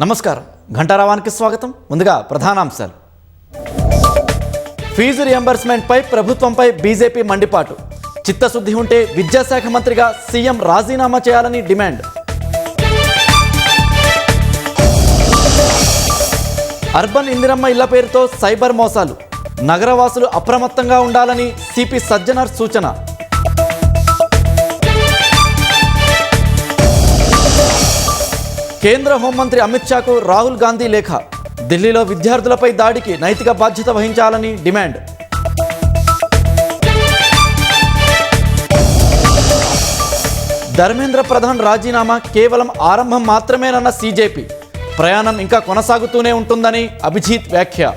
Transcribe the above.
నమస్కారం ఘంటారావానికి స్వాగతం. ముందుగా ప్రధానాంశాలు. ఫీజు రియంబర్స్మెంట్ పై ప్రభుత్వంపై బీజేపీ మండిపాటు. చిత్తశుద్ధి ఉంటే విద్యాశాఖ మంత్రిగా సీఎం రాజీనామా చేయాలని డిమాండ్. అర్బన్ ఇందిరమ్మ ఇళ్ల పేరుతో సైబర్ మోసాలు. నగరవాసులు అప్రమత్తంగా ఉండాలని సిపి సజ్జనర్ సూచన. కేంద్ర హోంమంత్రి అమిత్ షాకు రాహుల్ గాంధీ లేఖ. ఢిల్లీలో విద్యార్థులపై దాడికి నైతిక బాధ్యత వహించాలని డిమాండ్. ధర్మేంద్ర ప్రధాన్ రాజీనామా కేవలం ఆరంభం మాత్రమేనన్న సీజేపీ. ప్రయాణం ఇంకా కొనసాగుతూనే ఉంటుందని అభిజిత్ వ్యాఖ్య.